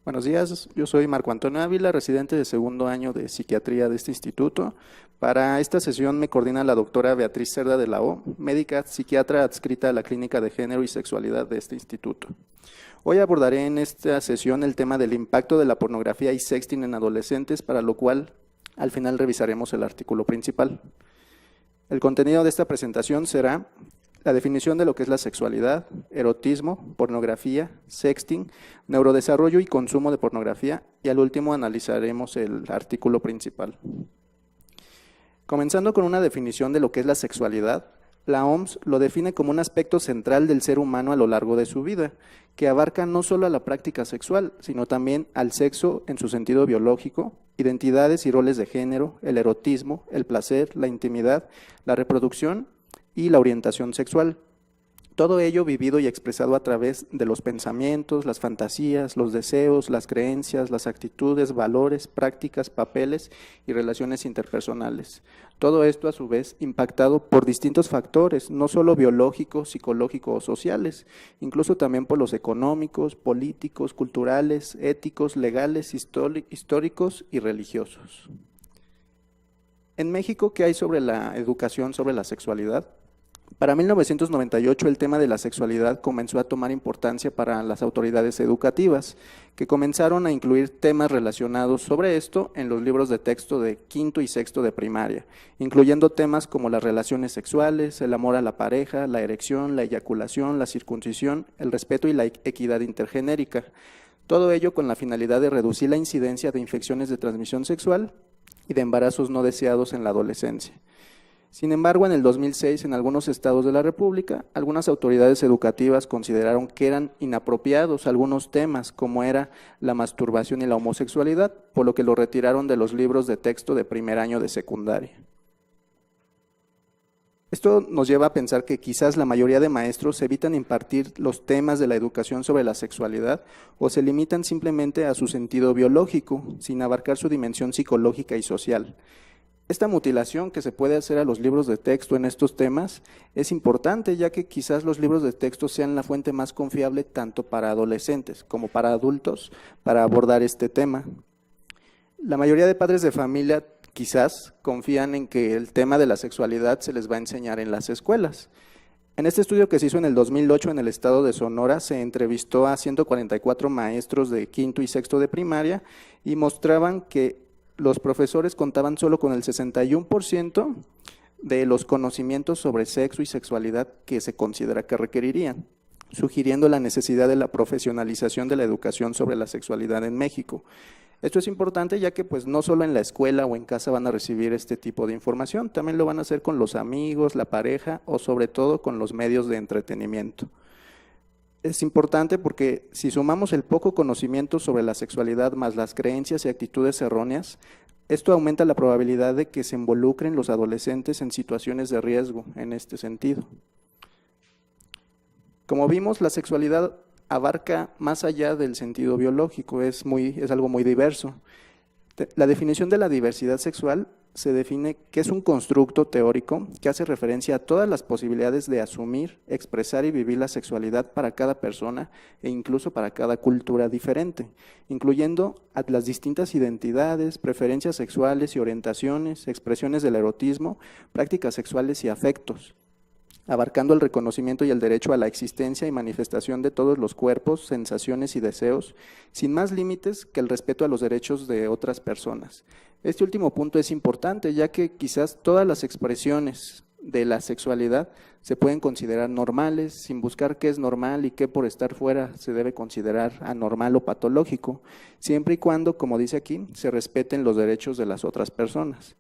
Buenos días, yo soy Marco Antonio Ávila, residente de segundo año de psiquiatría de este instituto. Para esta sesión me coordina la doctora Beatriz Cerda de la O, médica psiquiatra adscrita a la Clínica de Género y Sexualidad de este instituto. Hoy abordaré en esta sesión el tema del impacto de la pornografía y sexting en adolescentes, para lo cual al final revisaremos el artículo principal. El contenido de esta presentación será la definición de lo que es la sexualidad, erotismo, pornografía, sexting, neurodesarrollo y consumo de pornografía, y al último analizaremos el artículo principal. Comenzando con una definición de lo que es la sexualidad, la OMS lo define como un aspecto central del ser humano a lo largo de su vida, que abarca no solo a la práctica sexual, sino también al sexo en su sentido biológico, identidades y roles de género, el erotismo, el placer, la intimidad, la reproducción y la orientación sexual. Todo ello vivido y expresado a través de los pensamientos, las fantasías, los deseos, las creencias, las actitudes, valores, prácticas, papeles y relaciones interpersonales. Todo esto a su vez impactado por distintos factores, no solo biológicos, psicológicos o sociales, incluso también por los económicos, políticos, culturales, éticos, legales, históricos y religiosos. En México, ¿qué hay sobre la educación sobre la sexualidad? Para 1998 el tema de la sexualidad comenzó a tomar importancia para las autoridades educativas, que comenzaron a incluir temas relacionados sobre esto en los libros de texto de quinto y sexto de primaria, incluyendo temas como las relaciones sexuales, el amor a la pareja, la erección, la eyaculación, la circuncisión, el respeto y la equidad intergenérica. Todo ello con la finalidad de reducir la incidencia de infecciones de transmisión sexual y de embarazos no deseados en la adolescencia. Sin embargo, en el 2006, en algunos estados de la República, algunas autoridades educativas consideraron que eran inapropiados algunos temas, como era la masturbación y la homosexualidad, por lo que lo retiraron de los libros de texto de primer año de secundaria. Esto nos lleva a pensar que quizás la mayoría de maestros evitan impartir los temas de la educación sobre la sexualidad o se limitan simplemente a su sentido biológico, sin abarcar su dimensión psicológica y social. Esta mutilación que se puede hacer a los libros de texto en estos temas es importante, ya que quizás los libros de texto sean la fuente más confiable tanto para adolescentes como para adultos para abordar este tema. La mayoría de padres de familia quizás confían en que el tema de la sexualidad se les va a enseñar en las escuelas. En este estudio que se hizo en el 2008 en el estado de Sonora, se entrevistó a 144 maestros de quinto y sexto de primaria y mostraban que los profesores contaban solo con el 61% de los conocimientos sobre sexo y sexualidad que se considera que requerirían, sugiriendo la necesidad de la profesionalización de la educación sobre la sexualidad en México. Esto es importante ya que pues no solo en la escuela o en casa van a recibir este tipo de información, también lo van a hacer con los amigos, la pareja o sobre todo con los medios de entretenimiento. Es importante porque si sumamos el poco conocimiento sobre la sexualidad más las creencias y actitudes erróneas, esto aumenta la probabilidad de que se involucren los adolescentes en situaciones de riesgo en este sentido. Como vimos, la sexualidad abarca más allá del sentido biológico, es algo muy diverso. La definición de la diversidad sexual se define que es un constructo teórico que hace referencia a todas las posibilidades de asumir, expresar y vivir la sexualidad para cada persona e incluso para cada cultura diferente, incluyendo a las distintas identidades, preferencias sexuales y orientaciones, expresiones del erotismo, prácticas sexuales y afectos, abarcando el reconocimiento y el derecho a la existencia y manifestación de todos los cuerpos, sensaciones y deseos, sin más límites que el respeto a los derechos de otras personas. Este último punto es importante, ya que quizás todas las expresiones de la sexualidad se pueden considerar normales, sin buscar qué es normal y qué por estar fuera se debe considerar anormal o patológico, siempre y cuando, como dice aquí, se respeten los derechos de las otras personas.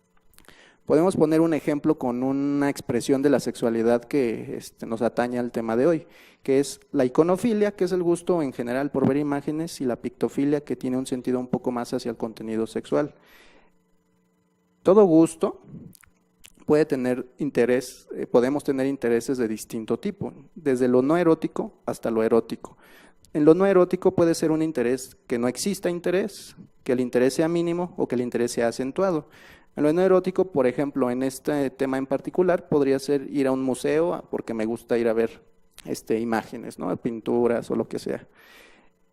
Podemos poner un ejemplo con una expresión de la sexualidad que nos atañe al tema de hoy, que es la iconofilia, que es el gusto en general por ver imágenes, y la pictofilia, que tiene un sentido un poco más hacia el contenido sexual. Todo gusto podemos tener intereses de distinto tipo, desde lo no erótico hasta lo erótico. En lo no erótico puede ser un interés que no exista interés, que el interés sea mínimo o que el interés sea acentuado. En lo no erótico, por ejemplo, en este tema en particular, podría ser ir a un museo porque me gusta ir a ver imágenes, ¿no? Pinturas o lo que sea.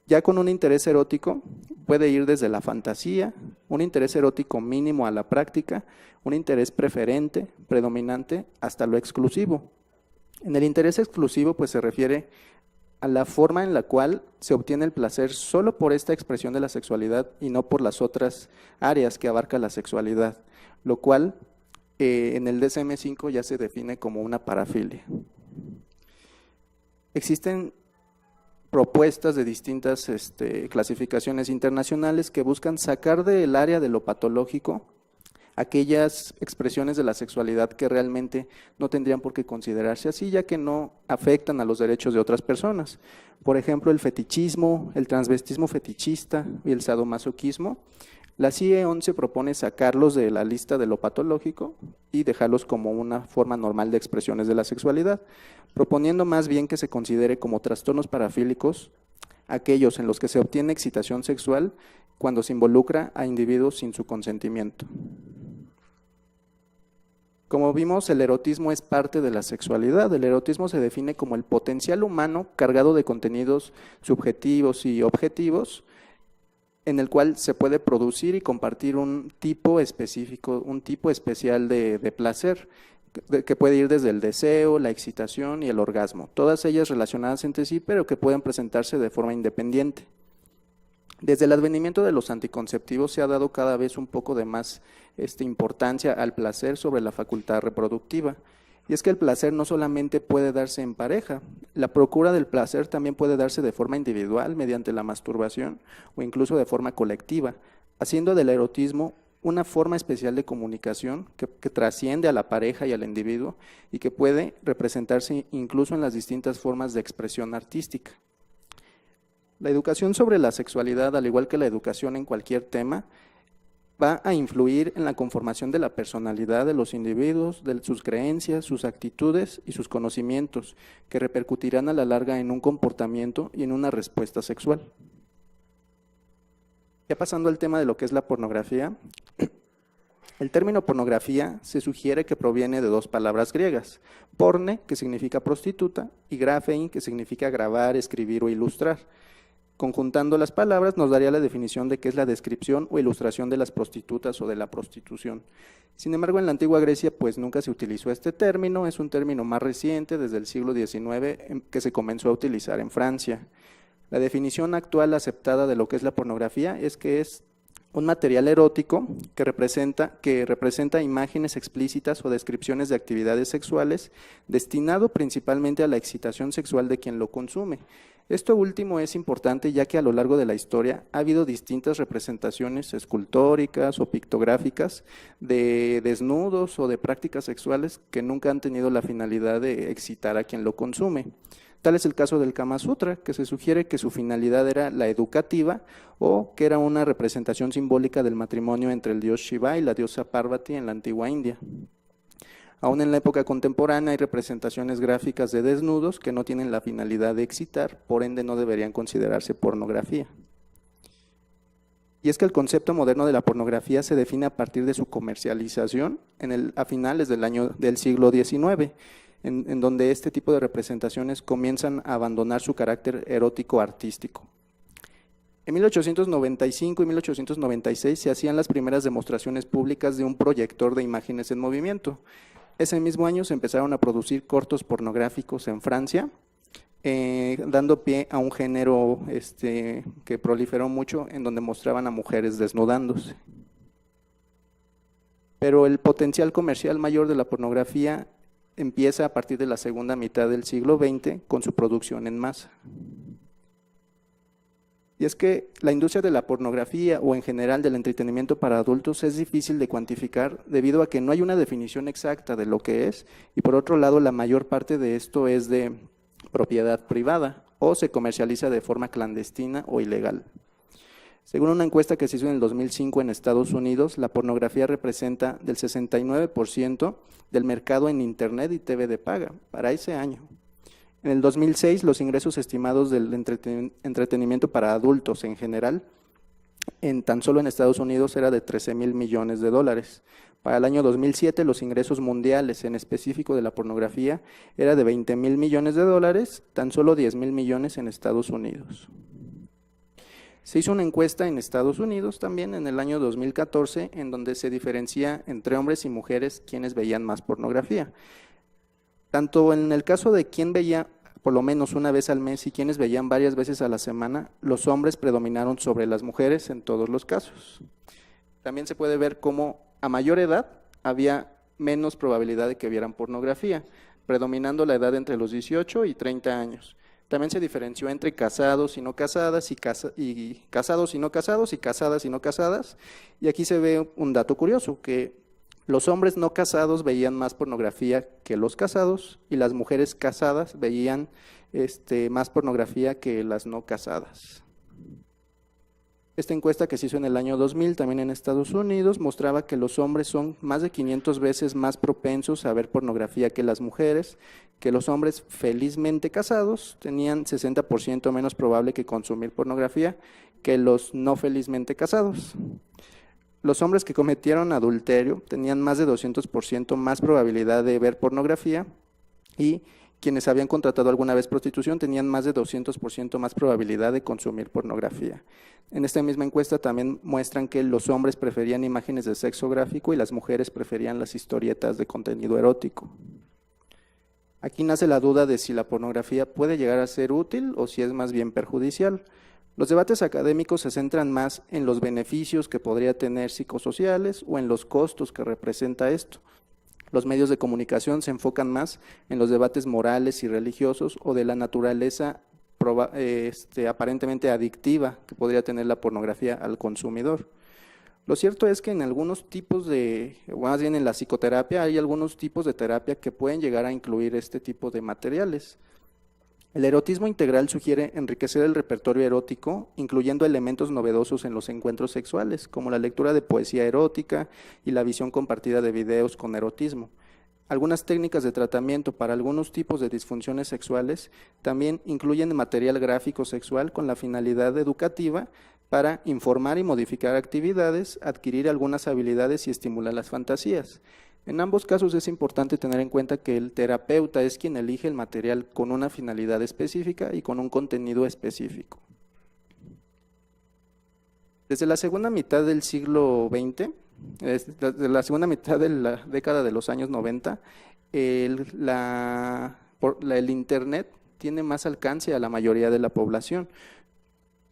Ya con un interés erótico puede ir desde la fantasía, un interés erótico mínimo a la práctica, un interés preferente, predominante, hasta lo exclusivo. En el interés exclusivo pues se refiere a la forma en la cual se obtiene el placer solo por esta expresión de la sexualidad y no por las otras áreas que abarca la sexualidad, lo cual en el DSM-5 ya se define como una parafilia. Existen propuestas de distintas clasificaciones internacionales que buscan sacar del área de lo patológico aquellas expresiones de la sexualidad que realmente no tendrían por qué considerarse así, ya que no afectan a los derechos de otras personas. Por ejemplo, el fetichismo, el transvestismo fetichista y el sadomasoquismo. La CIE 11 propone sacarlos de la lista de lo patológico y dejarlos como una forma normal de expresiones de la sexualidad, proponiendo más bien que se considere como trastornos parafílicos aquellos en los que se obtiene excitación sexual cuando se involucra a individuos sin su consentimiento. Como vimos, el erotismo es parte de la sexualidad. El erotismo se define como el potencial humano cargado de contenidos subjetivos y objetivos, en el cual se puede producir y compartir un tipo específico, un tipo especial de placer, que puede ir desde el deseo, la excitación y el orgasmo, todas ellas relacionadas entre sí, pero que pueden presentarse de forma independiente. Desde el advenimiento de los anticonceptivos se ha dado cada vez un poco de más importancia al placer sobre la facultad reproductiva. Y es que el placer no solamente puede darse en pareja, la procura del placer también puede darse de forma individual, mediante la masturbación o incluso de forma colectiva, haciendo del erotismo una forma especial de comunicación que trasciende a la pareja y al individuo y que puede representarse incluso en las distintas formas de expresión artística. La educación sobre la sexualidad, al igual que la educación en cualquier tema, va a influir en la conformación de la personalidad de los individuos, de sus creencias, sus actitudes y sus conocimientos, que repercutirán a la larga en un comportamiento y en una respuesta sexual. Ya pasando al tema de lo que es la pornografía, el término pornografía se sugiere que proviene de dos palabras griegas, porne, que significa prostituta, y graphein, que significa grabar, escribir o ilustrar. Conjuntando las palabras nos daría la definición de qué es la descripción o ilustración de las prostitutas o de la prostitución. Sin embargo, en la antigua Grecia pues nunca se utilizó este término, es un término más reciente, desde el siglo XIX, que se comenzó a utilizar en Francia. La definición actual aceptada de lo que es la pornografía es que es un material erótico que representa imágenes explícitas o descripciones de actividades sexuales destinado principalmente a la excitación sexual de quien lo consume. Esto último es importante ya que a lo largo de la historia ha habido distintas representaciones escultóricas o pictográficas de desnudos o de prácticas sexuales que nunca han tenido la finalidad de excitar a quien lo consume. Tal es el caso del Kama Sutra, que se sugiere que su finalidad era la educativa o que era una representación simbólica del matrimonio entre el dios Shiva y la diosa Parvati en la antigua India. Aún en la época contemporánea hay representaciones gráficas de desnudos que no tienen la finalidad de excitar, por ende no deberían considerarse pornografía. Y es que el concepto moderno de la pornografía se define a partir de su comercialización a finales del siglo XIX, en donde este tipo de representaciones comienzan a abandonar su carácter erótico artístico. En 1895 y 1896 se hacían las primeras demostraciones públicas de un proyector de imágenes en movimiento. Ese mismo año se empezaron a producir cortos pornográficos en Francia, dando pie a un género que proliferó mucho, en donde mostraban a mujeres desnudándose. Pero el potencial comercial mayor de la pornografía empieza a partir de la segunda mitad del siglo XX con su producción en masa. Y es que la industria de la pornografía o en general del entretenimiento para adultos es difícil de cuantificar debido a que no hay una definición exacta de lo que es y por otro lado la mayor parte de esto es de propiedad privada o se comercializa de forma clandestina o ilegal. Según una encuesta que se hizo en el 2005 en Estados Unidos, la pornografía representa del 69% del mercado en Internet y TV de paga para ese año. En el 2006, los ingresos estimados del entretenimiento para adultos en general, tan solo en Estados Unidos, era de 13,000 millones de dólares. Para el año 2007, los ingresos mundiales, en específico de la pornografía, era de 20,000 millones de dólares, tan solo 10,000 millones en Estados Unidos. Se hizo una encuesta en Estados Unidos también en el año 2014, en donde se diferencia entre hombres y mujeres quienes veían más pornografía. Tanto en el caso de quien veía por lo menos una vez al mes y quienes veían varias veces a la semana, los hombres predominaron sobre las mujeres en todos los casos. También se puede ver cómo a mayor edad había menos probabilidad de que vieran pornografía, predominando la edad entre los 18 y 30 años. También se diferenció entre casados y no casadas, y casados y no casados, y casadas y no casadas. Y aquí se ve un dato curioso, que los hombres no casados veían más pornografía que los casados, y las mujeres casadas veían más pornografía que las no casadas. Esta encuesta que se hizo en el año 2000, también en Estados Unidos, mostraba que los hombres son más de 500 veces más propensos a ver pornografía que las mujeres, que los hombres felizmente casados tenían 60% menos probable que consumir pornografía que los no felizmente casados. Los hombres que cometieron adulterio tenían más de 200% más probabilidad de ver pornografía, y quienes habían contratado alguna vez prostitución tenían más de 200% más probabilidad de consumir pornografía. En esta misma encuesta también muestran que los hombres preferían imágenes de sexo gráfico y las mujeres preferían las historietas de contenido erótico. Aquí nace la duda de si la pornografía puede llegar a ser útil o si es más bien perjudicial. Los debates académicos se centran más en los beneficios que podría tener psicosociales o en los costos que representa esto. Los medios de comunicación se enfocan más en los debates morales y religiosos o de la naturaleza aparentemente adictiva que podría tener la pornografía al consumidor. Lo cierto es que en algunos tipos más bien en la psicoterapia, hay algunos tipos de terapia que pueden llegar a incluir este tipo de materiales. El erotismo integral sugiere enriquecer el repertorio erótico, incluyendo elementos novedosos en los encuentros sexuales, como la lectura de poesía erótica y la visión compartida de videos con erotismo. Algunas técnicas de tratamiento para algunos tipos de disfunciones sexuales también incluyen material gráfico sexual con la finalidad educativa para informar y modificar actividades, adquirir algunas habilidades y estimular las fantasías. En ambos casos es importante tener en cuenta que el terapeuta es quien elige el material con una finalidad específica y con un contenido específico. Desde la segunda mitad del siglo XX, desde la segunda mitad de la década de los años 90, el Internet tiene más alcance a la mayoría de la población,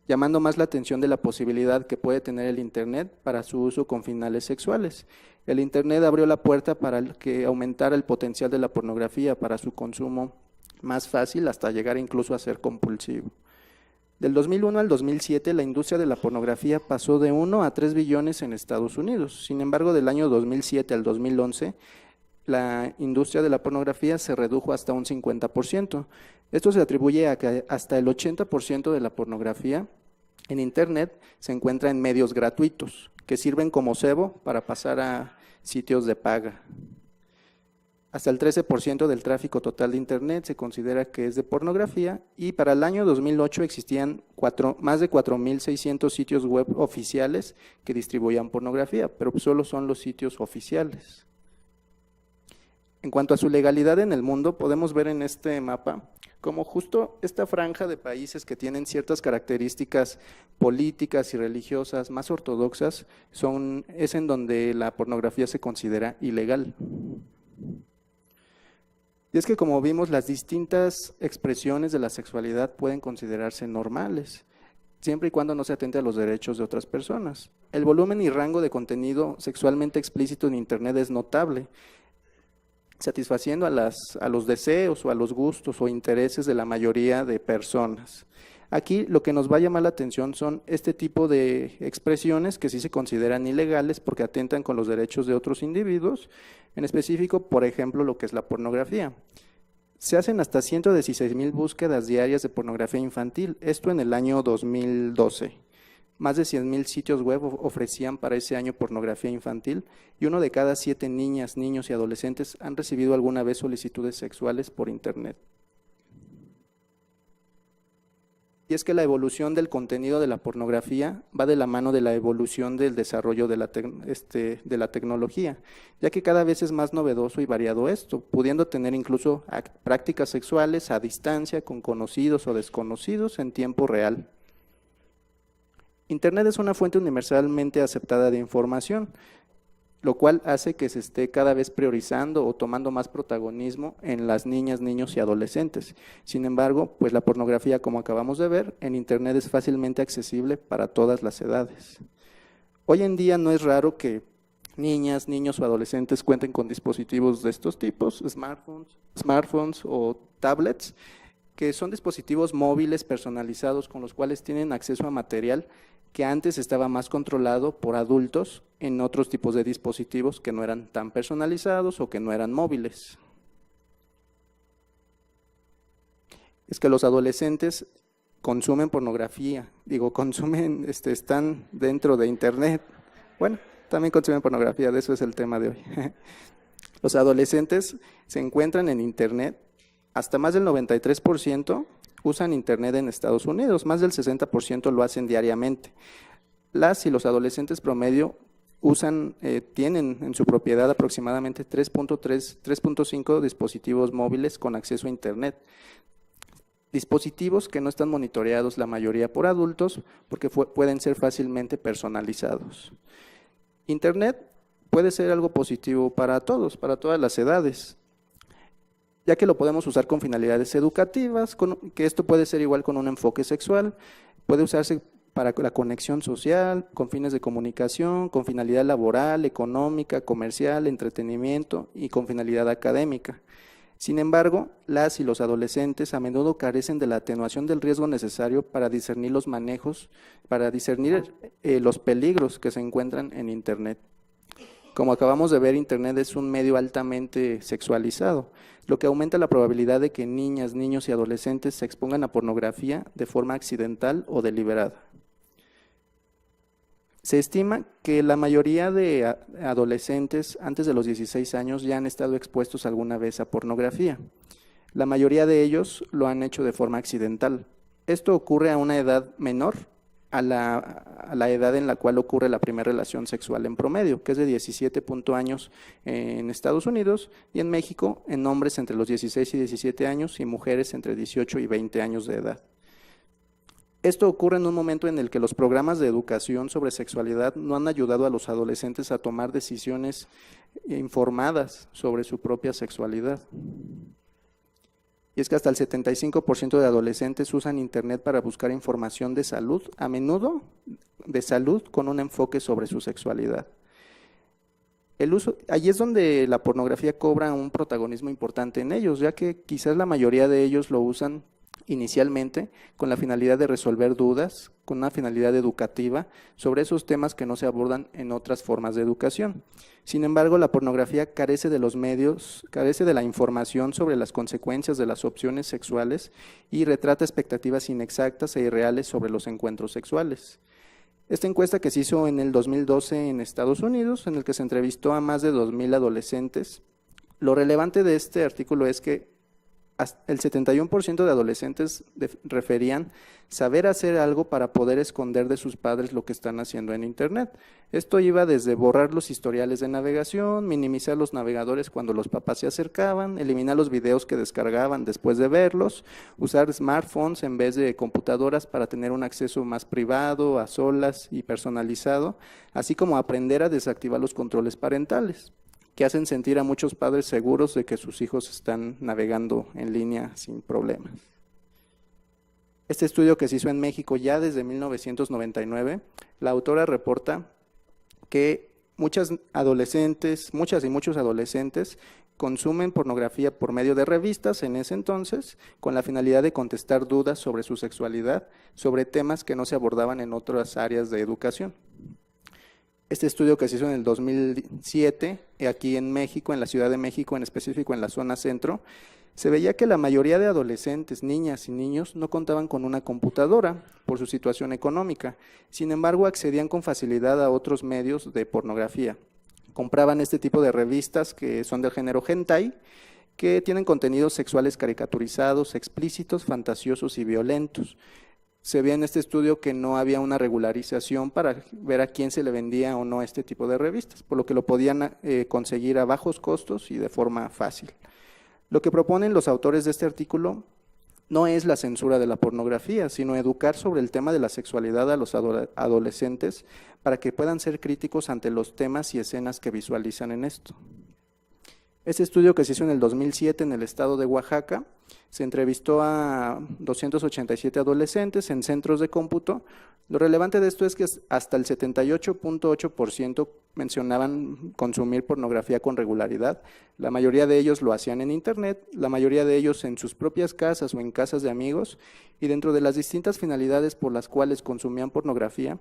llamando más la atención de la posibilidad que puede tener el Internet para su uso con finales sexuales. El Internet abrió la puerta para que aumentara el potencial de la pornografía para su consumo más fácil, hasta llegar incluso a ser compulsivo. Del 2001 al 2007, la industria de la pornografía pasó de 1 a 3 billones en Estados Unidos. Sin embargo, del año 2007 al 2011, la industria de la pornografía se redujo hasta un 50%. Esto se atribuye a que hasta el 80% de la pornografía en Internet se encuentra en medios gratuitos, que sirven como cebo para pasar a sitios de paga. Hasta el 13% del tráfico total de Internet se considera que es de pornografía, y para el año 2008 existían más de 4,600 sitios web oficiales que distribuían pornografía, pero solo son los sitios oficiales. En cuanto a su legalidad en el mundo, podemos ver en este mapa como justo esta franja de países que tienen ciertas características políticas y religiosas más ortodoxas es en donde la pornografía se considera ilegal. Y es que, como vimos, las distintas expresiones de la sexualidad pueden considerarse normales, siempre y cuando no se atente a los derechos de otras personas. El volumen y rango de contenido sexualmente explícito en Internet es notable, satisfaciendo a los deseos o a los gustos o intereses de la mayoría de personas. Aquí lo que nos va a llamar la atención son este tipo de expresiones que sí se consideran ilegales porque atentan con los derechos de otros individuos, en específico, por ejemplo, lo que es la pornografía. Se hacen hasta 116,000 búsquedas diarias de pornografía infantil, esto en el año 2012. Más de 100,000 sitios web ofrecían para ese año pornografía infantil y 1 de cada 7 niñas, niños y adolescentes han recibido alguna vez solicitudes sexuales por Internet. Y es que la evolución del contenido de la pornografía va de la mano de la evolución del desarrollo de la tecnología, ya que cada vez es más novedoso y variado esto, pudiendo tener incluso prácticas sexuales a distancia con conocidos o desconocidos en tiempo real. Internet es una fuente universalmente aceptada de información, lo cual hace que se esté cada vez priorizando o tomando más protagonismo en las niñas, niños y adolescentes. Sin embargo, pues la pornografía, como acabamos de ver, en Internet es fácilmente accesible para todas las edades. Hoy en día no es raro que niñas, niños o adolescentes cuenten con dispositivos de estos tipos, smartphones o tablets, que son dispositivos móviles personalizados con los cuales tienen acceso a material que antes estaba más controlado por adultos en otros tipos de dispositivos que no eran tan personalizados o que no eran móviles. Es que los adolescentes consumen pornografía, están dentro de Internet. Bueno, también consumen pornografía, de eso es el tema de hoy. Los adolescentes se encuentran en Internet, hasta más del 93% usan Internet en Estados Unidos, más del 60% lo hacen diariamente. Las y los adolescentes promedio tienen en su propiedad aproximadamente 3.5 dispositivos móviles con acceso a Internet. Dispositivos que no están monitoreados la mayoría por adultos porque pueden ser fácilmente personalizados. Internet puede ser algo positivo para todos, para todas las edades, ya que lo podemos usar con finalidades educativas, que esto puede ser igual con un enfoque sexual, puede usarse para la conexión social, con fines de comunicación, con finalidad laboral, económica, comercial, entretenimiento y con finalidad académica. Sin embargo, las y los adolescentes a menudo carecen de la atenuación del riesgo necesario para discernir los manejos, para discernir los peligros que se encuentran en Internet. Como acabamos de ver, Internet es un medio altamente sexualizado, lo que aumenta la probabilidad de que niñas, niños y adolescentes se expongan a pornografía de forma accidental o deliberada. Se estima que la mayoría de adolescentes antes de los 16 años ya han estado expuestos alguna vez a pornografía. La mayoría de ellos lo han hecho de forma accidental. Esto ocurre a una edad menor a la edad en la cual ocurre la primera relación sexual en promedio, que es de 17 años en Estados Unidos, y en México en hombres entre los 16 y 17 años y mujeres entre 18 y 20 años de edad. Esto ocurre en un momento en el que los programas de educación sobre sexualidad no han ayudado a los adolescentes a tomar decisiones informadas sobre su propia sexualidad. Y es que hasta el 75% de adolescentes usan Internet para buscar información de salud, a menudo de salud con un enfoque sobre su sexualidad. Allí es donde la pornografía cobra un protagonismo importante en ellos, ya que quizás la mayoría de ellos lo usan inicialmente con la finalidad de resolver dudas, con una finalidad educativa sobre esos temas que no se abordan en otras formas de educación. Sin embargo, la pornografía carece de los medios, carece de la información sobre las consecuencias de las opciones sexuales y retrata expectativas inexactas e irreales sobre los encuentros sexuales. Esta encuesta que se hizo en el 2012 en Estados Unidos, en el que se entrevistó a más de 2,000 adolescentes, lo relevante de este artículo es que el 71% de adolescentes referían saber hacer algo para poder esconder de sus padres lo que están haciendo en Internet. Esto iba desde borrar los historiales de navegación, minimizar los navegadores cuando los papás se acercaban, eliminar los videos que descargaban después de verlos, usar smartphones en vez de computadoras para tener un acceso más privado, a solas y personalizado, así como aprender a desactivar los controles parentales, que hacen sentir a muchos padres seguros de que sus hijos están navegando en línea sin problemas. Este estudio que se hizo en México ya desde 1999, la autora reporta que muchas y muchos adolescentes consumen pornografía por medio de revistas en ese entonces, con la finalidad de contestar dudas sobre su sexualidad, sobre temas que no se abordaban en otras áreas de educación. Este estudio que se hizo en el 2007, aquí en México, en la Ciudad de México, en específico en la zona centro, se veía que la mayoría de adolescentes, niñas y niños no contaban con una computadora por su situación económica. Sin embargo, accedían con facilidad a otros medios de pornografía. Compraban este tipo de revistas que son del género hentai, que tienen contenidos sexuales caricaturizados, explícitos, fantasiosos y violentos. Se veía en este estudio que no había una regularización para ver a quién se le vendía o no este tipo de revistas, por lo que lo podían conseguir a bajos costos y de forma fácil. Lo que proponen los autores de este artículo no es la censura de la pornografía, sino educar sobre el tema de la sexualidad a los adolescentes para que puedan ser críticos ante los temas y escenas que visualizan en esto. Este estudio que se hizo en el 2007 en el estado de Oaxaca, se entrevistó a 287 adolescentes en centros de cómputo. Lo relevante de esto es que hasta el 78.8% mencionaban consumir pornografía con regularidad. La mayoría de ellos lo hacían en internet, la mayoría de ellos en sus propias casas o en casas de amigos, y dentro de las distintas finalidades por las cuales consumían pornografía,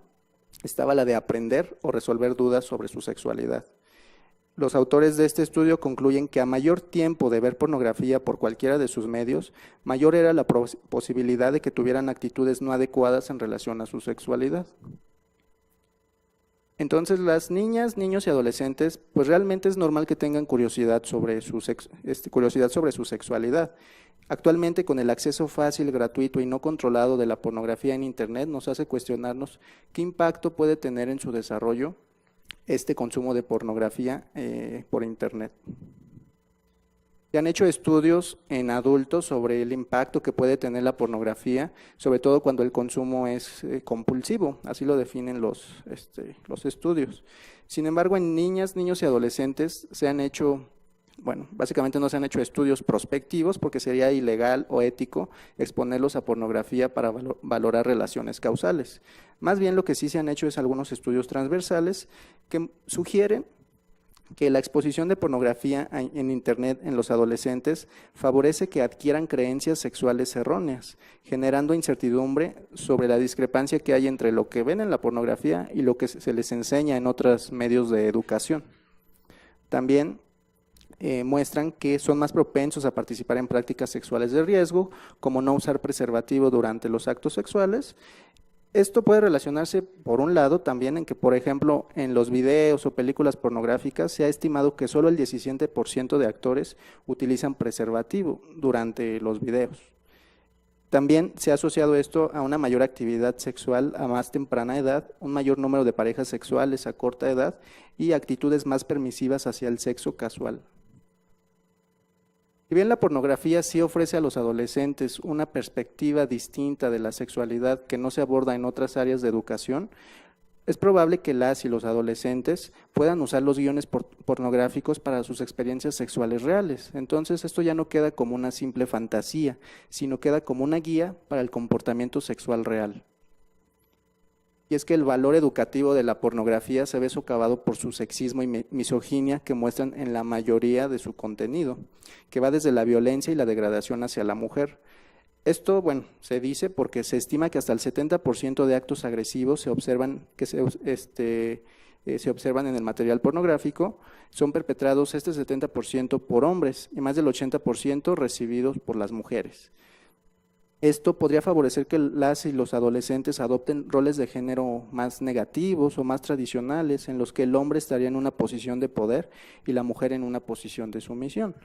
estaba la de aprender o resolver dudas sobre su sexualidad. Los autores de este estudio concluyen que a mayor tiempo de ver pornografía por cualquiera de sus medios, mayor era la posibilidad de que tuvieran actitudes no adecuadas en relación a su sexualidad. Entonces, las niñas, niños y adolescentes, pues realmente es normal que tengan curiosidad sobre su sexualidad. Actualmente, con el acceso fácil, gratuito y no controlado de la pornografía en Internet, nos hace cuestionarnos qué impacto puede tener en su desarrollo este consumo de pornografía por Internet. Se han hecho estudios en adultos sobre el impacto que puede tener la pornografía, sobre todo cuando el consumo es compulsivo, así lo definen los estudios. Sin embargo, en niñas, niños y adolescentes se han hecho, básicamente no se han hecho estudios prospectivos porque sería ilegal o ético exponerlos a pornografía para valorar relaciones causales. Más bien lo que sí se han hecho es algunos estudios transversales que sugieren que la exposición de pornografía en Internet en los adolescentes favorece que adquieran creencias sexuales erróneas, generando incertidumbre sobre la discrepancia que hay entre lo que ven en la pornografía y lo que se les enseña en otros medios de educación. También muestran que son más propensos a participar en prácticas sexuales de riesgo, como no usar preservativo durante los actos sexuales. Esto puede relacionarse, por un lado, también en que, por ejemplo, en los videos o películas pornográficas se ha estimado que solo el 17% de actores utilizan preservativo durante los videos. También se ha asociado esto a una mayor actividad sexual a más temprana edad, un mayor número de parejas sexuales a corta edad y actitudes más permisivas hacia el sexo casual. Si bien la pornografía sí ofrece a los adolescentes una perspectiva distinta de la sexualidad que no se aborda en otras áreas de educación, es probable que las y los adolescentes puedan usar los guiones pornográficos para sus experiencias sexuales reales. Entonces esto ya no queda como una simple fantasía, sino queda como una guía para el comportamiento sexual real. Y es que el valor educativo de la pornografía se ve socavado por su sexismo y misoginia que muestran en la mayoría de su contenido, que va desde la violencia y la degradación hacia la mujer. Esto, se dice porque se estima que hasta el 70% de actos agresivos se observan en el material pornográfico, son perpetrados este 70% por hombres y más del 80% recibidos por las mujeres. Esto podría favorecer que las y los adolescentes adopten roles de género más negativos o más tradicionales, en los que el hombre estaría en una posición de poder y la mujer en una posición de sumisión.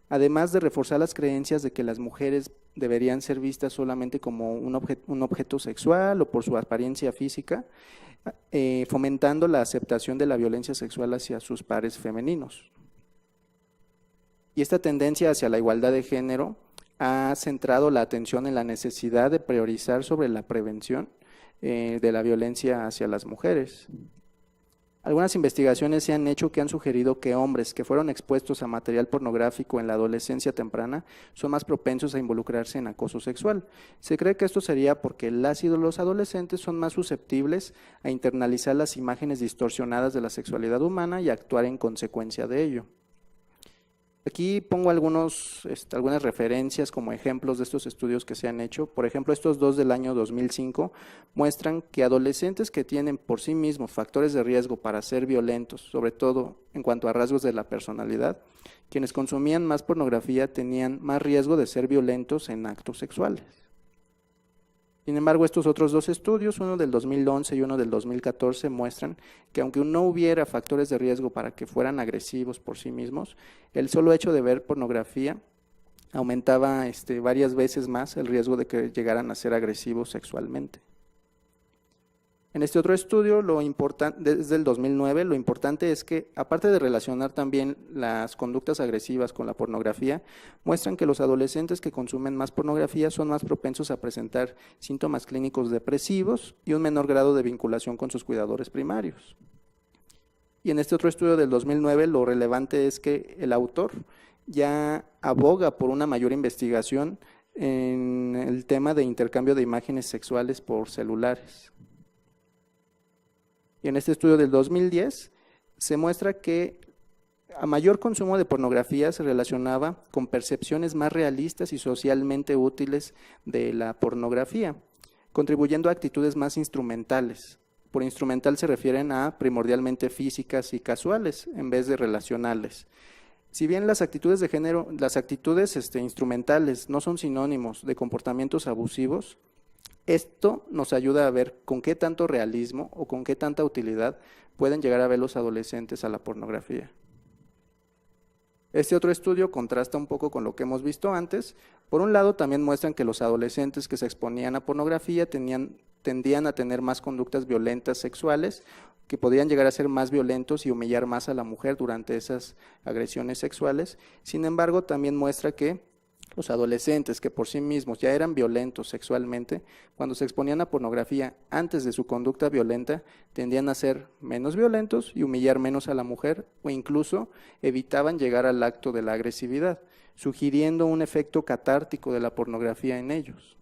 Además de reforzar las creencias de que las mujeres deberían ser vistas solamente como un objeto sexual o por su apariencia física, fomentando la aceptación de la violencia sexual hacia sus pares femeninos. Y esta tendencia hacia la igualdad de género ha centrado la atención en la necesidad de priorizar sobre la prevención de la violencia hacia las mujeres. Algunas investigaciones se han hecho que han sugerido que hombres que fueron expuestos a material pornográfico en la adolescencia temprana son más propensos a involucrarse en acoso sexual. Se cree que esto sería porque las y los adolescentes son más susceptibles a internalizar las imágenes distorsionadas de la sexualidad humana y a actuar en consecuencia de ello. Aquí pongo algunas referencias como ejemplos de estos estudios que se han hecho. Por ejemplo, estos dos del año 2005 muestran que adolescentes que tienen por sí mismos factores de riesgo para ser violentos, sobre todo en cuanto a rasgos de la personalidad, quienes consumían más pornografía tenían más riesgo de ser violentos en actos sexuales. Sin embargo, estos otros dos estudios, uno del 2011 y uno del 2014, muestran que aunque no hubiera factores de riesgo para que fueran agresivos por sí mismos, el solo hecho de ver pornografía aumentaba varias veces más el riesgo de que llegaran a ser agresivos sexualmente. En este otro estudio, desde el 2009, lo importante es que, aparte de relacionar también las conductas agresivas con la pornografía, muestran que los adolescentes que consumen más pornografía son más propensos a presentar síntomas clínicos depresivos y un menor grado de vinculación con sus cuidadores primarios. Y en este otro estudio del 2009, lo relevante es que el autor ya aboga por una mayor investigación en el tema de intercambio de imágenes sexuales por celulares. Y en este estudio del 2010 se muestra que a mayor consumo de pornografía se relacionaba con percepciones más realistas y socialmente útiles de la pornografía, contribuyendo a actitudes más instrumentales. Por instrumental se refieren a primordialmente físicas y casuales en vez de relacionales. Si bien las actitudes de género, las actitudes instrumentales no son sinónimos de comportamientos abusivos, esto nos ayuda a ver con qué tanto realismo o con qué tanta utilidad pueden llegar a ver los adolescentes a la pornografía. Este otro estudio contrasta un poco con lo que hemos visto antes. Por un lado, también muestran que los adolescentes que se exponían a pornografía tendían a tener más conductas violentas sexuales, que podían llegar a ser más violentos y humillar más a la mujer durante esas agresiones sexuales. Sin embargo, también muestra que los adolescentes que por sí mismos ya eran violentos sexualmente, cuando se exponían a pornografía antes de su conducta violenta, tendían a ser menos violentos y humillar menos a la mujer, o incluso evitaban llegar al acto de la agresividad, sugiriendo un efecto catártico de la pornografía en ellos.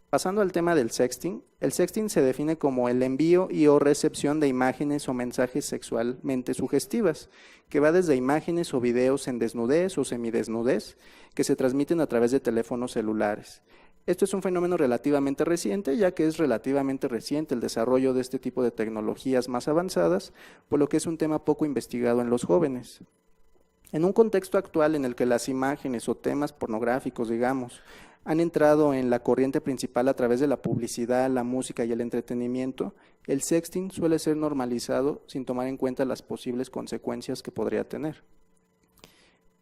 Pasando al tema del sexting, el sexting se define como el envío y o recepción de imágenes o mensajes sexualmente sugestivas, que va desde imágenes o videos en desnudez o semidesnudez, que se transmiten a través de teléfonos celulares. Esto es un fenómeno relativamente reciente, ya que es relativamente reciente el desarrollo de este tipo de tecnologías más avanzadas, por lo que es un tema poco investigado en los jóvenes. En un contexto actual en el que las imágenes o temas pornográficos, digamos, han entrado en la corriente principal a través de la publicidad, la música y el entretenimiento, el sexting suele ser normalizado sin tomar en cuenta las posibles consecuencias que podría tener.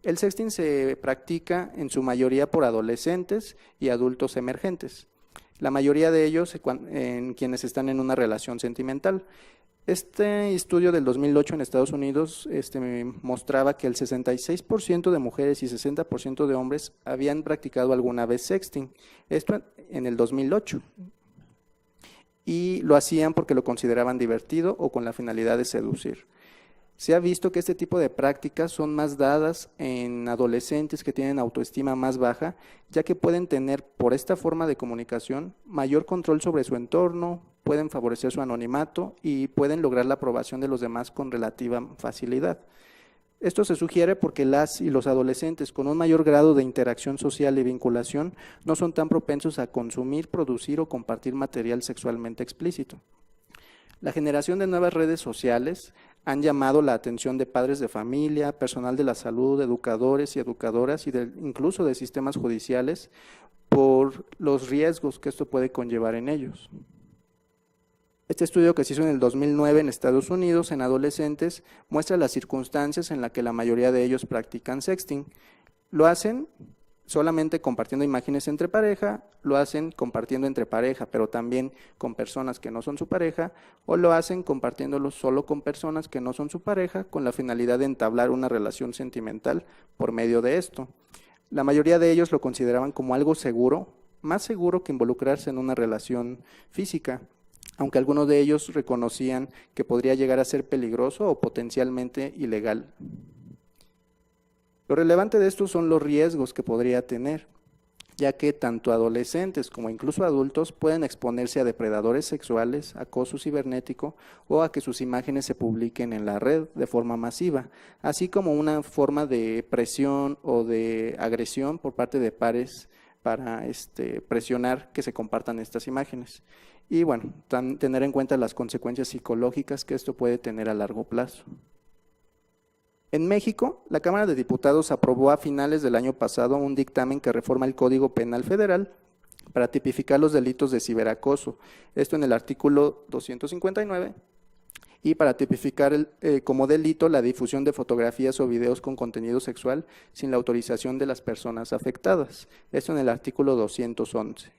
El sexting se practica en su mayoría por adolescentes y adultos emergentes, la mayoría de ellos en quienes están en una relación sentimental. Este estudio del 2008 en Estados Unidos mostraba que el 66% de mujeres y 60% de hombres habían practicado alguna vez sexting, esto en el 2008, y lo hacían porque lo consideraban divertido o con la finalidad de seducir. Se ha visto que este tipo de prácticas son más dadas en adolescentes que tienen autoestima más baja, ya que pueden tener por esta forma de comunicación mayor control sobre su entorno, pueden favorecer su anonimato y pueden lograr la aprobación de los demás con relativa facilidad. Esto se sugiere porque las y los adolescentes con un mayor grado de interacción social y vinculación no son tan propensos a consumir, producir o compartir material sexualmente explícito. La generación de nuevas redes sociales han llamado la atención de padres de familia, personal de la salud, educadores y educadoras y incluso de sistemas judiciales por los riesgos que esto puede conllevar en ellos. Este estudio que se hizo en el 2009 en Estados Unidos en adolescentes muestra las circunstancias en las que la mayoría de ellos practican sexting. Lo hacen solamente compartiendo imágenes entre pareja, lo hacen compartiendo entre pareja, pero también con personas que no son su pareja, o lo hacen compartiéndolo solo con personas que no son su pareja, con la finalidad de entablar una relación sentimental por medio de esto. La mayoría de ellos lo consideraban como algo seguro, más seguro que involucrarse en una relación física, aunque algunos de ellos reconocían que podría llegar a ser peligroso o potencialmente ilegal. Lo relevante de esto son los riesgos que podría tener. ya que tanto adolescentes como incluso adultos pueden exponerse a depredadores sexuales, acoso cibernético o a que sus imágenes se publiquen en la red de forma masiva, así como una forma de presión o de agresión por parte de pares para presionar que se compartan estas imágenes. Y bueno, tener en cuenta las consecuencias psicológicas que esto puede tener a largo plazo. En México, la Cámara de Diputados aprobó a finales del año pasado un dictamen que reforma el Código Penal Federal para tipificar los delitos de ciberacoso, esto en el artículo 259, y para tipificar como delito la difusión de fotografías o videos con contenido sexual sin la autorización de las personas afectadas, esto en el artículo 211.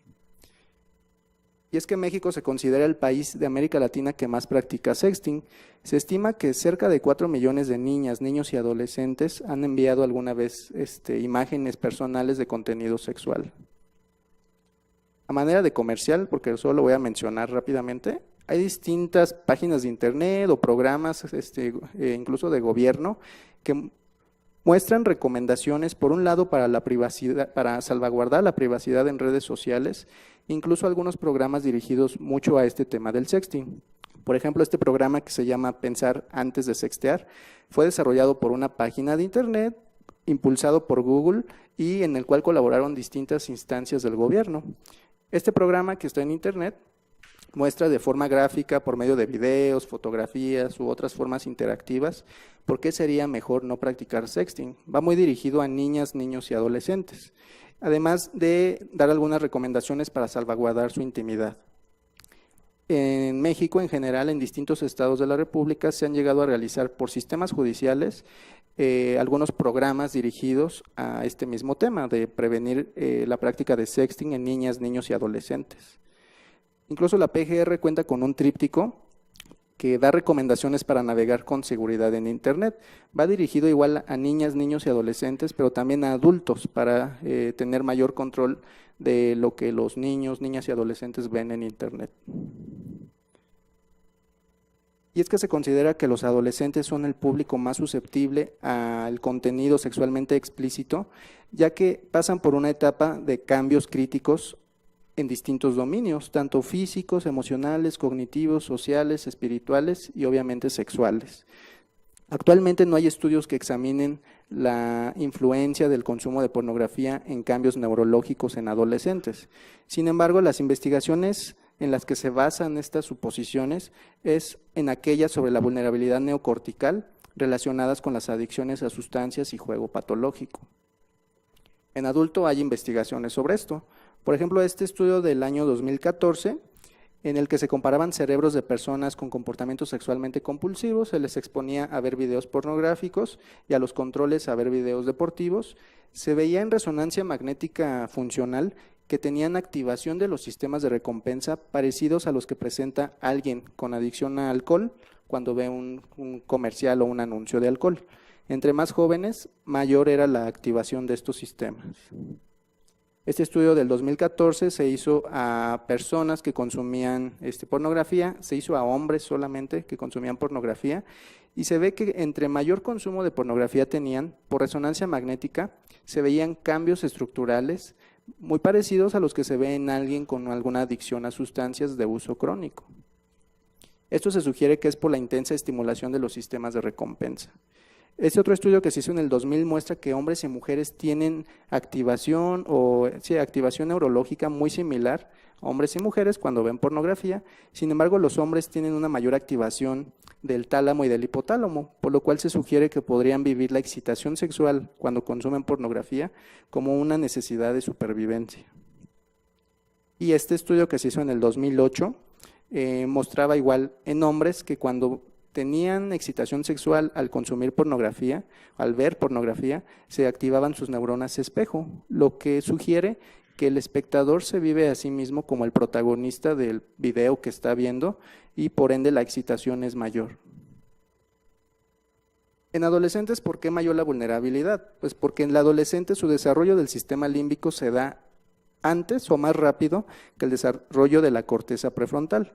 Y es que México se considera el país de América Latina que más practica sexting. Se estima que cerca de 4 millones de niñas, niños y adolescentes han enviado alguna vez imágenes personales de contenido sexual. A manera de comercial, porque solo lo voy a mencionar rápidamente, hay distintas páginas de internet o programas, incluso de gobierno, que muestran recomendaciones, por un lado, para la privacidad, para salvaguardar la privacidad en redes sociales, incluso algunos programas dirigidos mucho a este tema del sexting. Por ejemplo, este programa que se llama Pensar antes de sextear fue desarrollado por una página de internet, impulsado por Google y en el cual colaboraron distintas instancias del gobierno. Este programa, que está en internet, muestra de forma gráfica, por medio de videos, fotografías u otras formas interactivas, por qué sería mejor no practicar sexting. Va muy dirigido a niñas, niños y adolescentes, además de dar algunas recomendaciones para salvaguardar su intimidad. En México, en general, en distintos estados de la República, se han llegado a realizar por sistemas judiciales algunos programas dirigidos a este mismo tema, de prevenir la práctica de sexting en niñas, niños y adolescentes. Incluso la PGR cuenta con un tríptico que da recomendaciones para navegar con seguridad en Internet. Va dirigido igual a niñas, niños y adolescentes, pero también a adultos para tener mayor control de lo que los niños, niñas y adolescentes ven en Internet. Y es que se considera que los adolescentes son el público más susceptible al contenido sexualmente explícito, ya que pasan por una etapa de cambios críticos en distintos dominios, tanto físicos, emocionales, cognitivos, sociales, espirituales y obviamente sexuales. Actualmente no hay estudios que examinen la influencia del consumo de pornografía en cambios neurológicos en adolescentes. Sin embargo, las investigaciones en las que se basan estas suposiciones es en aquellas sobre la vulnerabilidad neocortical relacionadas con las adicciones a sustancias y juego patológico. En adulto hay investigaciones sobre esto. Por ejemplo, este estudio del año 2014, en el que se comparaban cerebros de personas con comportamientos sexualmente compulsivos, se les exponía a ver videos pornográficos y a los controles a ver videos deportivos, se veía en resonancia magnética funcional que tenían activación de los sistemas de recompensa parecidos a los que presenta alguien con adicción a alcohol cuando ve un comercial o un anuncio de alcohol. Entre más jóvenes, mayor era la activación de estos sistemas. Este estudio del 2014 se hizo a personas que consumían pornografía, se hizo a hombres solamente que consumían pornografía, y se ve que entre mayor consumo de pornografía tenían, por resonancia magnética, se veían cambios estructurales muy parecidos a los que se ve en alguien con alguna adicción a sustancias de uso crónico. Esto se sugiere que es por la intensa estimulación de los sistemas de recompensa. Este otro estudio que se hizo en el 2000 muestra que hombres y mujeres tienen activación neurológica muy similar, hombres y mujeres cuando ven pornografía. Sin embargo, los hombres tienen una mayor activación del tálamo y del hipotálamo, por lo cual se sugiere que podrían vivir la excitación sexual cuando consumen pornografía como una necesidad de supervivencia. Y este estudio que se hizo en el 2008 mostraba igual en hombres que cuando tenían excitación sexual al consumir pornografía, al ver pornografía, se activaban sus neuronas espejo, lo que sugiere que el espectador se vive a sí mismo como el protagonista del video que está viendo y por ende la excitación es mayor. En adolescentes, ¿por qué mayor la vulnerabilidad? Pues porque en la adolescente su desarrollo del sistema límbico se da antes o más rápido que el desarrollo de la corteza prefrontal.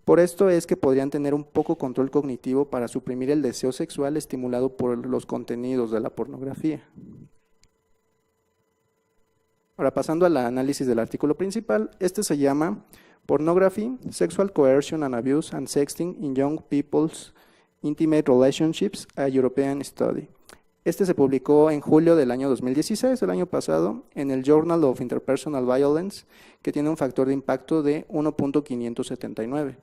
Por esto es que podrían tener un poco control cognitivo para suprimir el deseo sexual estimulado por los contenidos de la pornografía. Ahora, pasando al análisis del artículo principal, este se llama Pornography, Sexual Coercion and Abuse and Sexting in Young People's Intimate Relationships, a European Study. Este se publicó en julio del año 2016, el año pasado, en el Journal of Interpersonal Violence, que tiene un factor de impacto de 1.579.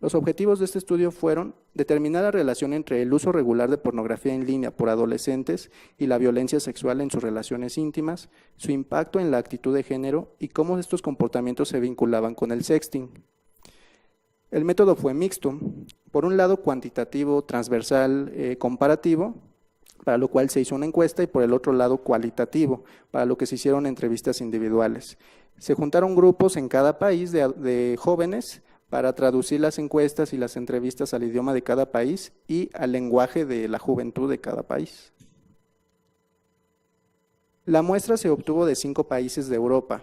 Los objetivos de este estudio fueron determinar la relación entre el uso regular de pornografía en línea por adolescentes y la violencia sexual en sus relaciones íntimas, su impacto en la actitud de género y cómo estos comportamientos se vinculaban con el sexting. El método fue mixto, por un lado cuantitativo, transversal, comparativo, para lo cual se hizo una encuesta, y por el otro lado cualitativo, para lo que se hicieron entrevistas individuales. Se juntaron grupos en cada país de jóvenes para traducir las encuestas y las entrevistas al idioma de cada país y al lenguaje de la juventud de cada país. La muestra se obtuvo de 5 países de Europa,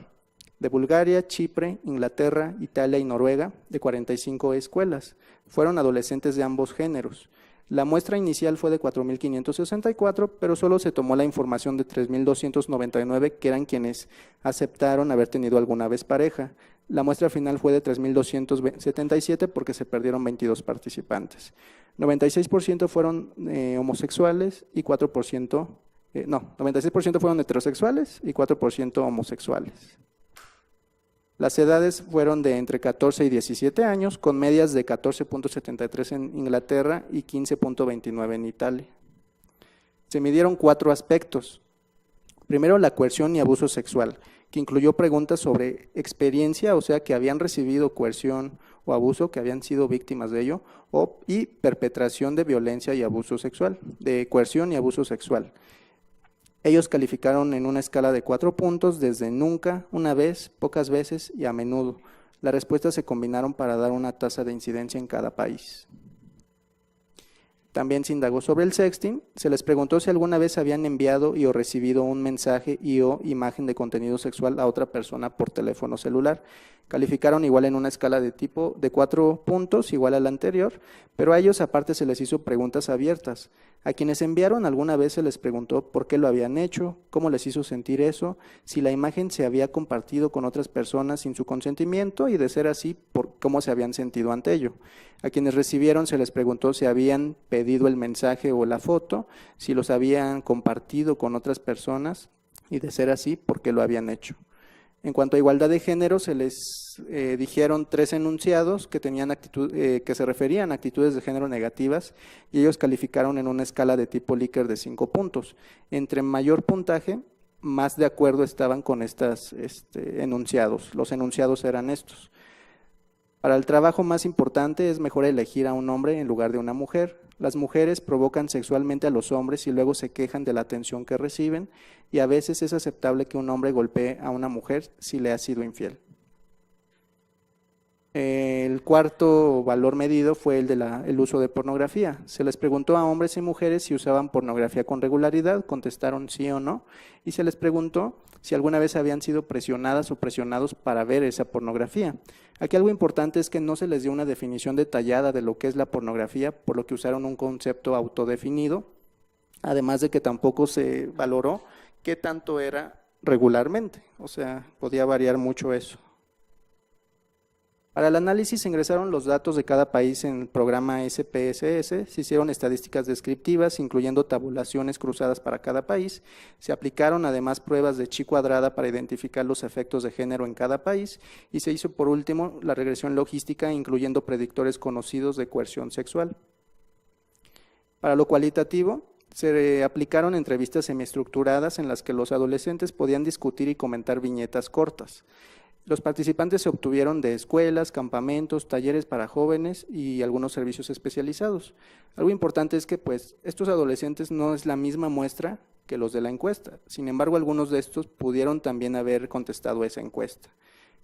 de Bulgaria, Chipre, Inglaterra, Italia y Noruega, de 45 escuelas. Fueron adolescentes de ambos géneros. La muestra inicial fue de 4.564, pero solo se tomó la información de 3.299, que eran quienes aceptaron haber tenido alguna vez pareja. La muestra final fue de 3.277 porque se perdieron 22 participantes. 96% fueron homosexuales y 4%, 96% fueron heterosexuales y 4% homosexuales. Las edades fueron de entre 14 y 17 años, con medias de 14.73 en Inglaterra y 15.29 en Italia. Se midieron 4 aspectos. Primero, la coerción y abuso sexual, que incluyó preguntas sobre experiencia, o sea, que habían recibido coerción o abuso, que habían sido víctimas de ello, y perpetración de violencia y abuso sexual, de coerción y abuso sexual. Ellos calificaron en una escala de 4 puntos, desde nunca, una vez, pocas veces y a menudo. Las respuestas se combinaron para dar una tasa de incidencia en cada país. También se indagó sobre el sexting. Se les preguntó si alguna vez habían enviado y o recibido un mensaje y o imagen de contenido sexual a otra persona por teléfono celular. Calificaron igual en una escala de tipo de 4 puntos, igual a la anterior, pero a ellos aparte se les hizo preguntas abiertas. A quienes enviaron alguna vez se les preguntó por qué lo habían hecho, cómo les hizo sentir eso, si la imagen se había compartido con otras personas sin su consentimiento y, de ser así, cómo se habían sentido ante ello. A quienes recibieron se les preguntó si habían pedido el mensaje o la foto, si los habían compartido con otras personas y, de ser así, por qué lo habían hecho. En cuanto a igualdad de género, se les dijeron 3 enunciados que se referían a actitudes de género negativas, y ellos calificaron en una escala de tipo Likert de 5 puntos. Entre mayor puntaje, más de acuerdo estaban con estos enunciados. Los enunciados eran estos. Para el trabajo más importante es mejor elegir a un hombre en lugar de una mujer. Las mujeres provocan sexualmente a los hombres y luego se quejan de la atención que reciben, y a veces es aceptable que un hombre golpee a una mujer si le ha sido infiel. El cuarto valor medido fue el uso de pornografía. Se les preguntó a hombres y mujeres si usaban pornografía con regularidad, contestaron sí o no, y se les preguntó si alguna vez habían sido presionadas o presionados para ver esa pornografía. Aquí algo importante es que no se les dio una definición detallada de lo que es la pornografía, por lo que usaron un concepto autodefinido, además de que tampoco se valoró qué tanto era regularmente, o sea, podía variar mucho eso. Para el análisis se ingresaron los datos de cada país en el programa SPSS, se hicieron estadísticas descriptivas, incluyendo tabulaciones cruzadas para cada país, se aplicaron además pruebas de chi cuadrada para identificar los efectos de género en cada país, y se hizo por último la regresión logística, incluyendo predictores conocidos de coerción sexual. Para lo cualitativo, se aplicaron entrevistas semiestructuradas en las que los adolescentes podían discutir y comentar viñetas cortas. Los participantes se obtuvieron de escuelas, campamentos, talleres para jóvenes y algunos servicios especializados. Algo importante es que estos adolescentes no es la misma muestra que los de la encuesta. Sin embargo, algunos de estos pudieron también haber contestado esa encuesta.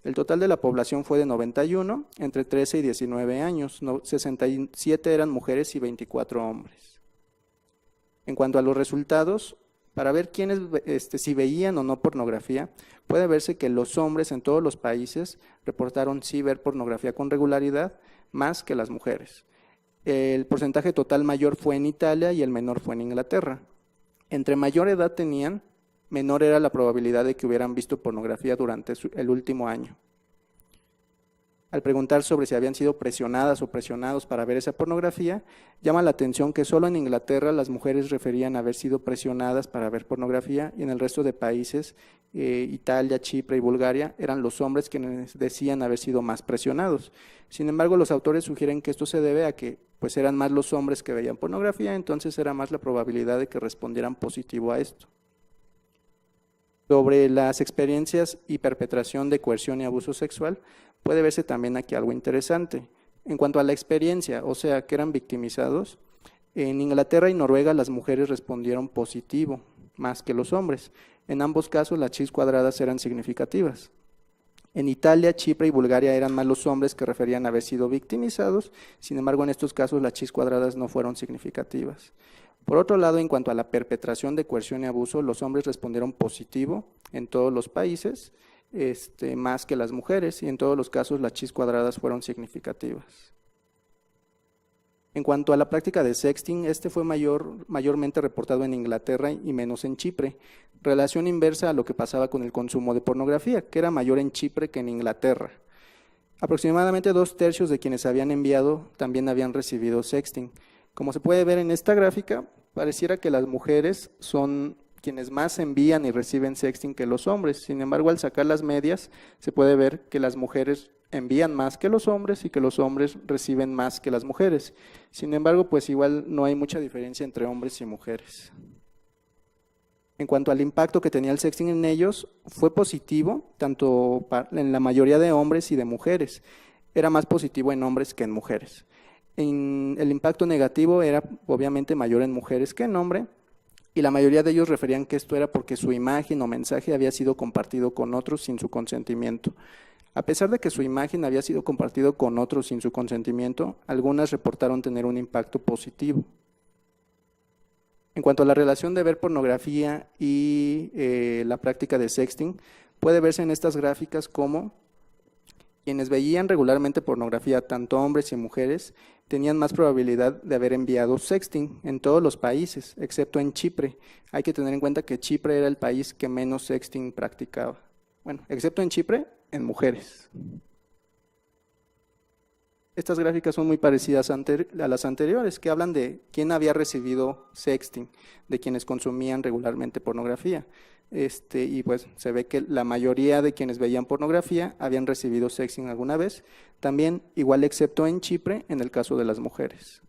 El total de la población fue de 91, entre 13 y 19 años, 67 eran mujeres y 24 hombres. En cuanto a los resultados, para ver quiénes si veían o no pornografía, puede verse que los hombres en todos los países reportaron sí ver pornografía con regularidad, más que las mujeres. El porcentaje total mayor fue en Italia y el menor fue en Inglaterra. Entre mayor edad tenían, menor era la probabilidad de que hubieran visto pornografía durante el último año. Al preguntar sobre si habían sido presionadas o presionados para ver esa pornografía, llama la atención que solo en Inglaterra las mujeres referían haber sido presionadas para ver pornografía y en el resto de países, Italia, Chipre y Bulgaria, eran los hombres quienes decían haber sido más presionados. Sin embargo, los autores sugieren que esto se debe a que pues eran más los hombres que veían pornografía, entonces era más la probabilidad de que respondieran positivo a esto. Sobre las experiencias y perpetración de coerción y abuso sexual, puede verse también aquí algo interesante. En cuanto a la experiencia, o sea, que eran victimizados, en Inglaterra y Noruega las mujeres respondieron positivo, más que los hombres. En ambos casos las X cuadradas eran significativas. En Italia, Chipre y Bulgaria eran más los hombres que referían haber sido victimizados, sin embargo en estos casos las X cuadradas no fueron significativas. Por otro lado, en cuanto a la perpetración de coerción y abuso, los hombres respondieron positivo en todos los países, más que las mujeres, y en todos los casos las X cuadradas fueron significativas. En cuanto a la práctica de sexting, fue mayormente reportado en Inglaterra y menos en Chipre, relación inversa a lo que pasaba con el consumo de pornografía, que era mayor en Chipre que en Inglaterra. Aproximadamente 2/3 de quienes habían enviado también habían recibido sexting. Como se puede ver en esta gráfica, pareciera que las mujeres son quienes más envían y reciben sexting que los hombres. Sin embargo, al sacar las medias, se puede ver que las mujeres envían más que los hombres y que los hombres reciben más que las mujeres. Sin embargo, pues igual no hay mucha diferencia entre hombres y mujeres. En cuanto al impacto que tenía el sexting en ellos, fue positivo, tanto en la mayoría de hombres y de mujeres. Era más positivo en hombres que en mujeres. El impacto negativo era obviamente mayor en mujeres que en hombres, y la mayoría de ellos referían que esto era porque su imagen o mensaje había sido compartido con otros sin su consentimiento. A pesar de que su imagen había sido compartido con otros sin su consentimiento, algunas reportaron tener un impacto positivo. En cuanto a la relación de ver pornografía y la práctica de sexting, puede verse en estas gráficas como quienes veían regularmente pornografía, tanto hombres y mujeres, tenían más probabilidad de haber enviado sexting en todos los países, excepto en Chipre. Hay que tener en cuenta que Chipre era el país que menos sexting practicaba. Bueno, excepto en Chipre, en mujeres. Estas gráficas son muy parecidas a las anteriores, que hablan de quién había recibido sexting, de quienes consumían regularmente pornografía. Y pues se ve que la mayoría de quienes veían pornografía habían recibido sexting alguna vez, también igual excepto en Chipre, en el caso de las mujeres.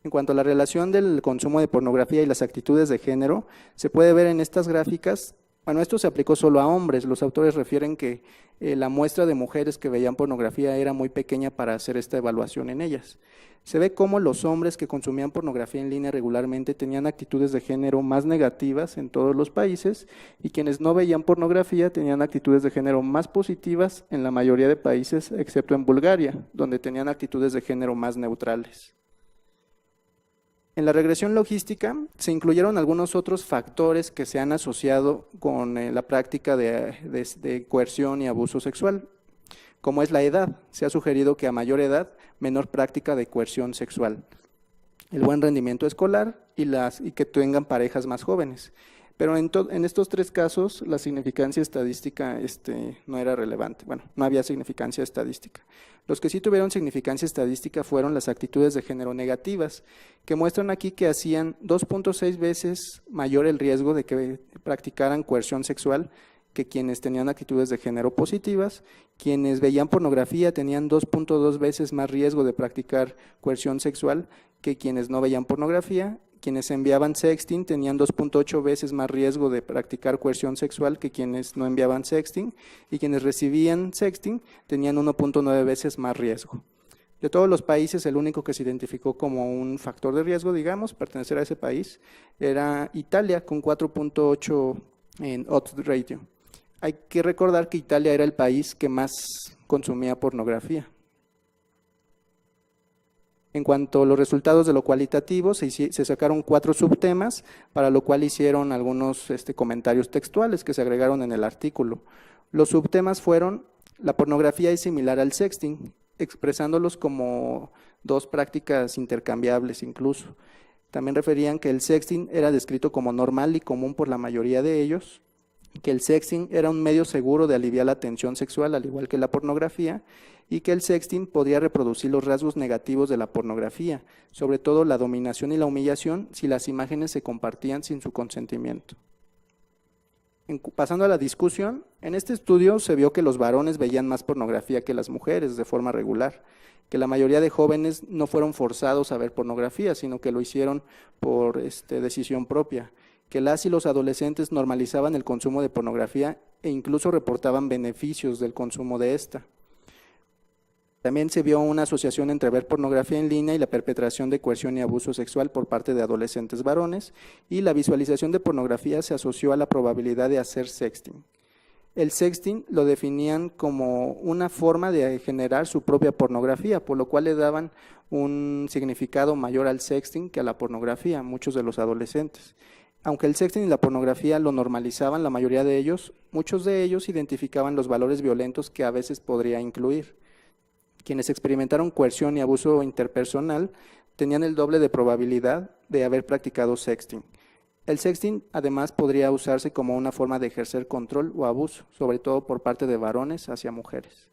En cuanto a la relación del consumo de pornografía y las actitudes de género, se puede ver en estas gráficas. Bueno, esto se aplicó solo a hombres. Los autores refieren que la muestra de mujeres que veían pornografía era muy pequeña para hacer esta evaluación en ellas. Se ve cómo los hombres que consumían pornografía en línea regularmente tenían actitudes de género más negativas en todos los países y quienes no veían pornografía tenían actitudes de género más positivas en la mayoría de países, excepto en Bulgaria, donde tenían actitudes de género más neutrales. En la regresión logística se incluyeron algunos otros factores que se han asociado con la práctica de coerción y abuso sexual, como es la edad. Se ha sugerido que a mayor edad, menor práctica de coerción sexual, el buen rendimiento escolar y que tengan parejas más jóvenes. Pero en estos tres casos la significancia estadística no era relevante. Bueno, no había significancia estadística. Los que sí tuvieron significancia estadística fueron las actitudes de género negativas, que muestran aquí que hacían 2.6 veces mayor el riesgo de que practicaran coerción sexual que quienes tenían actitudes de género positivas. Quienes veían pornografía tenían 2.2 veces más riesgo de practicar coerción sexual que quienes no veían pornografía. Quienes enviaban sexting tenían 2.8 veces más riesgo de practicar coerción sexual que quienes no enviaban sexting, y quienes recibían sexting tenían 1.9 veces más riesgo. De todos los países, el único que se identificó como un factor de riesgo, digamos, pertenecer a ese país, era Italia, con 4.8 en odds ratio. Hay que recordar que Italia era el país que más consumía pornografía. En cuanto a los resultados de lo cualitativo, se sacaron 4 subtemas, para lo cual hicieron algunos comentarios textuales que se agregaron en el artículo. Los subtemas fueron: la pornografía es similar al sexting, expresándolos como dos prácticas intercambiables incluso. También referían que el sexting era descrito como normal y común por la mayoría de ellos, que el sexting era un medio seguro de aliviar la tensión sexual, al igual que la pornografía, y que el sexting podría reproducir los rasgos negativos de la pornografía, sobre todo la dominación y la humillación, si las imágenes se compartían sin su consentimiento. Pasando a la discusión, en este estudio se vio que los varones veían más pornografía que las mujeres de forma regular, que la mayoría de jóvenes no fueron forzados a ver pornografía, sino que lo hicieron por decisión propia, que las y los adolescentes normalizaban el consumo de pornografía e incluso reportaban beneficios del consumo de esta. También se vio una asociación entre ver pornografía en línea y la perpetración de coerción y abuso sexual por parte de adolescentes varones, y la visualización de pornografía se asoció a la probabilidad de hacer sexting. El sexting lo definían como una forma de generar su propia pornografía, por lo cual le daban un significado mayor al sexting que a la pornografía, muchos de los adolescentes. Aunque el sexting y la pornografía lo normalizaban, la mayoría de ellos, muchos de ellos identificaban los valores violentos que a veces podría incluir. Quienes experimentaron coerción y abuso interpersonal tenían el doble de probabilidad de haber practicado sexting. El sexting además podría usarse como una forma de ejercer control o abuso, sobre todo por parte de varones hacia mujeres.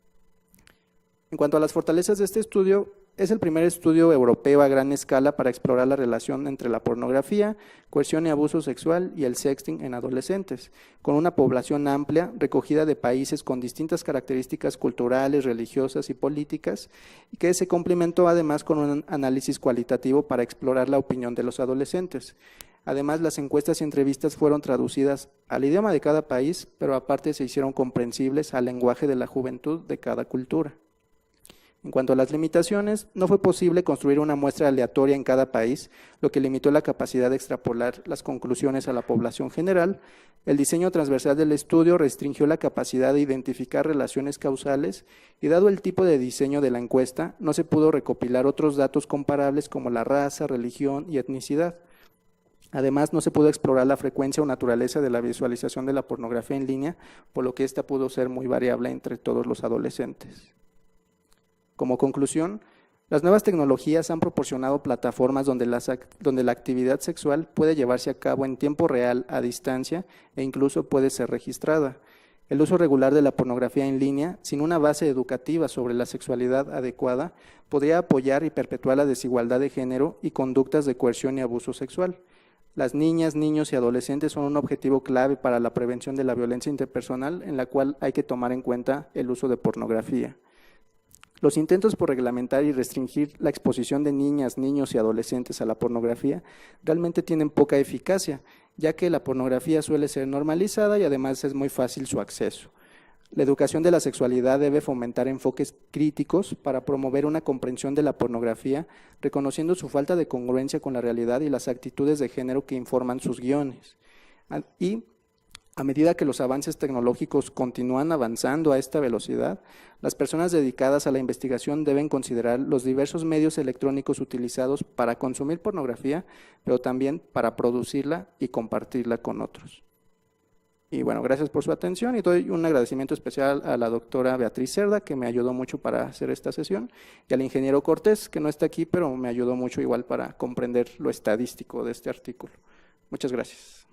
En cuanto a las fortalezas de este estudio, es el primer estudio europeo a gran escala para explorar la relación entre la pornografía, coerción y abuso sexual y el sexting en adolescentes, con una población amplia recogida de países con distintas características culturales, religiosas y políticas, y que se complementó además con un análisis cualitativo para explorar la opinión de los adolescentes. Además, las encuestas y entrevistas fueron traducidas al idioma de cada país, pero aparte se hicieron comprensibles al lenguaje de la juventud de cada cultura. En cuanto a las limitaciones, no fue posible construir una muestra aleatoria en cada país, lo que limitó la capacidad de extrapolar las conclusiones a la población general. El diseño transversal del estudio restringió la capacidad de identificar relaciones causales y, dado el tipo de diseño de la encuesta, no se pudo recopilar otros datos comparables como la raza, religión y etnicidad. Además, no se pudo explorar la frecuencia o naturaleza de la visualización de la pornografía en línea, por lo que esta pudo ser muy variable entre todos los adolescentes. Como conclusión, las nuevas tecnologías han proporcionado plataformas donde la actividad sexual puede llevarse a cabo en tiempo real, a distancia, e incluso puede ser registrada. El uso regular de la pornografía en línea, sin una base educativa sobre la sexualidad adecuada, podría apoyar y perpetuar la desigualdad de género y conductas de coerción y abuso sexual. Las niñas, niños y adolescentes son un objetivo clave para la prevención de la violencia interpersonal, en la cual hay que tomar en cuenta el uso de pornografía. Los intentos por reglamentar y restringir la exposición de niñas, niños y adolescentes a la pornografía realmente tienen poca eficacia, ya que la pornografía suele ser normalizada y además es muy fácil su acceso. La educación de la sexualidad debe fomentar enfoques críticos para promover una comprensión de la pornografía, reconociendo su falta de congruencia con la realidad y las actitudes de género que informan sus guiones. Y a medida que los avances tecnológicos continúan avanzando a esta velocidad, las personas dedicadas a la investigación deben considerar los diversos medios electrónicos utilizados para consumir pornografía, pero también para producirla y compartirla con otros. Y bueno, gracias por su atención y doy un agradecimiento especial a la doctora Beatriz Cerda, que me ayudó mucho para hacer esta sesión, y al ingeniero Cortés, que no está aquí, pero me ayudó mucho igual para comprender lo estadístico de este artículo. Muchas gracias.